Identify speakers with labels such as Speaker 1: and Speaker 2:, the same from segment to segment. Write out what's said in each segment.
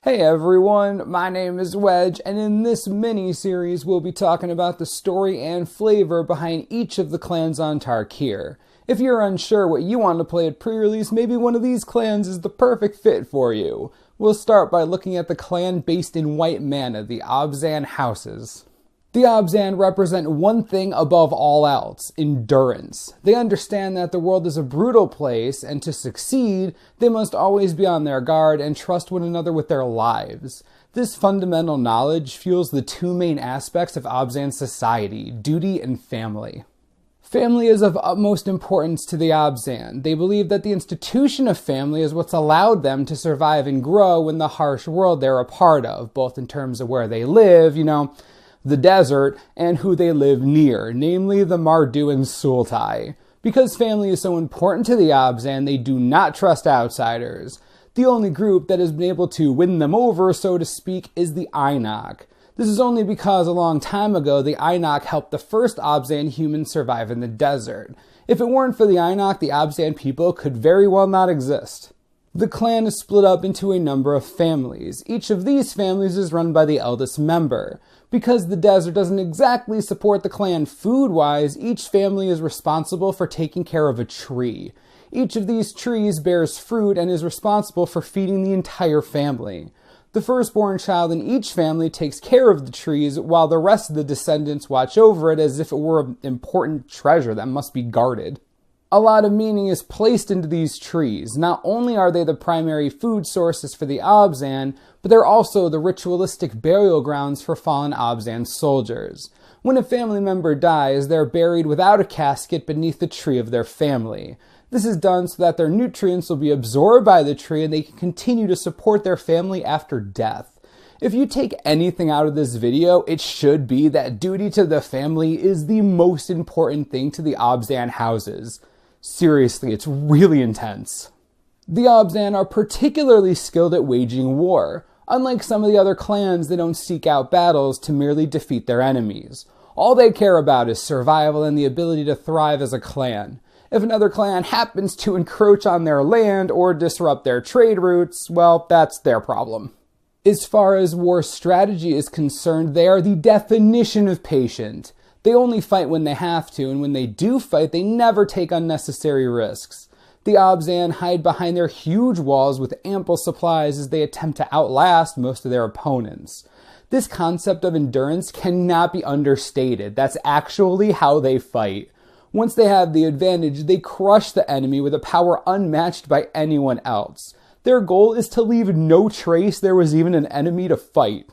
Speaker 1: Hey everyone, my name is Wedge, and in this mini-series we'll be talking about the story and flavor behind each of the clans on Tarkir. If you're unsure what you want to play at pre-release, maybe one of these clans is the perfect fit for you. We'll start by looking at the clan based in white mana, the Abzan houses. The Abzan represent one thing above all else: endurance. They understand that the world is a brutal place, and to succeed, they must always be on their guard and trust one another with their lives. This fundamental knowledge fuels the two main aspects of Abzan society: duty and family. Family is of utmost importance to the Abzan. They believe that the institution of family is what's allowed them to survive and grow in the harsh world they're a part of, both in terms of where they live, the desert, and who they live near, namely the Mardu and Sultai. Because family is so important to the Abzan, they do not trust outsiders. The only group that has been able to win them over, so to speak, is the Ainok. This is only because a long time ago, the Ainok helped the first Abzan humans survive in the desert. If it weren't for the Ainok, the Abzan people could very well not exist. The clan is split up into a number of families. Each of these families is run by the eldest member. Because the desert doesn't exactly support the clan food-wise, each family is responsible for taking care of a tree. Each of these trees bears fruit and is responsible for feeding the entire family. The firstborn child in each family takes care of the trees, while the rest of the descendants watch over it as if it were an important treasure that must be guarded. A lot of meaning is placed into these trees. Not only are they the primary food sources for the Abzan, but they're also the ritualistic burial grounds for fallen Abzan soldiers. When a family member dies, they're buried without a casket beneath the tree of their family. This is done so that their nutrients will be absorbed by the tree and they can continue to support their family after death. If you take anything out of this video, it should be that duty to the family is the most important thing to the Abzan houses. Seriously, it's really intense. The Abzan are particularly skilled at waging war. Unlike some of the other clans, they don't seek out battles to merely defeat their enemies. All they care about is survival and the ability to thrive as a clan. If another clan happens to encroach on their land or disrupt their trade routes, well, that's their problem. As far as war strategy is concerned, they are the definition of patient. They only fight when they have to, and when they do fight, they never take unnecessary risks. The Abzan hide behind their huge walls with ample supplies as they attempt to outlast most of their opponents. This concept of endurance cannot be understated. That's actually how they fight. Once they have the advantage, they crush the enemy with a power unmatched by anyone else. Their goal is to leave no trace there was even an enemy to fight.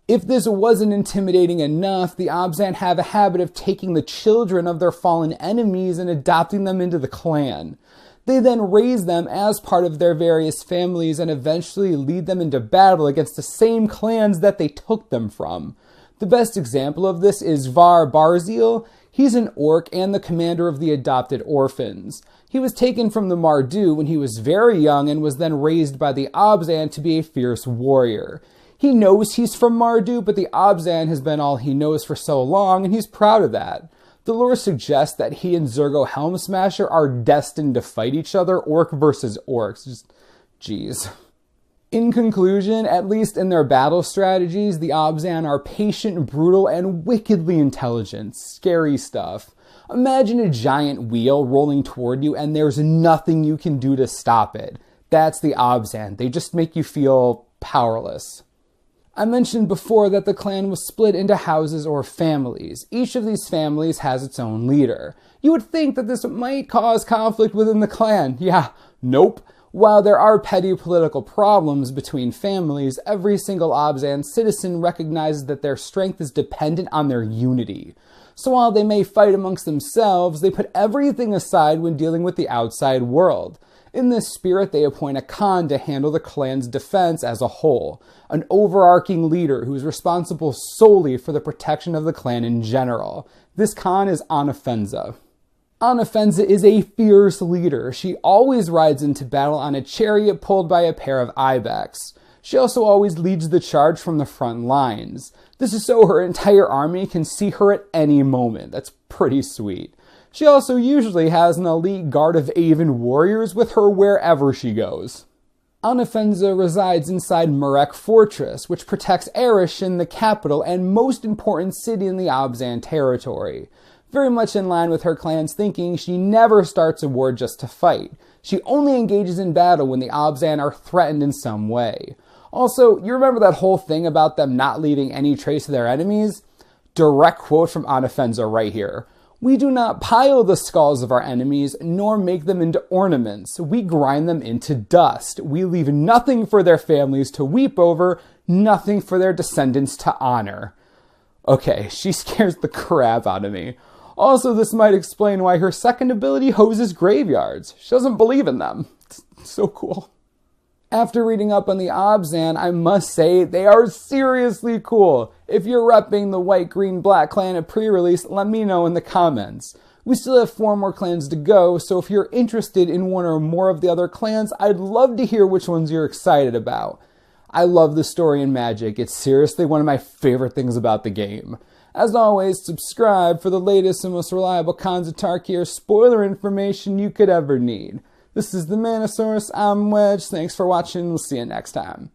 Speaker 1: If this wasn't intimidating enough, the Abzan have a habit of taking the children of their fallen enemies and adopting them into the clan. They then raise them as part of their various families and eventually lead them into battle against the same clans that they took them from. The best example of this is Var Barzil. He's an orc and the commander of the adopted orphans. He was taken from the Mardu when he was very young and was then raised by the Abzan to be a fierce warrior. He knows he's from Mardu, but the Abzan has been all he knows for so long, and he's proud of that. The lore suggests that he and Zergo Helmsmasher are destined to fight each other, orc versus orcs. Jeez. In conclusion, at least in their battle strategies, the Abzan are patient, brutal, and wickedly intelligent. Scary stuff. Imagine a giant wheel rolling toward you, and there's nothing you can do to stop it. That's the Abzan. They just make you feel powerless. I mentioned before that the clan was split into houses or families. Each of these families has its own leader. You would think that this might cause conflict within the clan. Yeah, nope. While there are petty political problems between families, every single Abzan citizen recognizes that their strength is dependent on their unity. So while they may fight amongst themselves, they put everything aside when dealing with the outside world. In this spirit, they appoint a Khan to handle the clan's defense as a whole, an overarching leader who is responsible solely for the protection of the clan in general. This Khan is Anafenza. Anafenza is a fierce leader. She always rides into battle on a chariot pulled by a pair of ibex. She also always leads the charge from the front lines. This is so her entire army can see her at any moment. That's pretty sweet. She also usually has an elite guard of Aven warriors with her wherever she goes. Anafenza resides inside Marek Fortress, which protects Erishin, the capital and most important city in the Abzan territory. Very much in line with her clan's thinking, she never starts a war just to fight. She only engages in battle when the Abzan are threatened in some way. Also, you remember that whole thing about them not leaving any trace of their enemies? Direct quote from Anafenza right here. We do not pile the skulls of our enemies, nor make them into ornaments. We grind them into dust. We leave nothing for their families to weep over, nothing for their descendants to honor. Okay, she scares the crap out of me. Also, this might explain why her second ability hoses graveyards. She doesn't believe in them. It's so cool. After reading up on the Abzan, I must say they are seriously cool. If you're repping the white, green, black clan at pre-release, let me know in the comments. We still have 4 more clans to go, so if you're interested in one or more of the other clans, I'd love to hear which ones you're excited about. I love the story and magic. It's seriously one of my favorite things about the game. As always, subscribe for the latest and most reliable Khan di Tarkin spoiler information you could ever need. This is the Manosaurus, I'm Wedge, thanks for watching, we'll see you next time.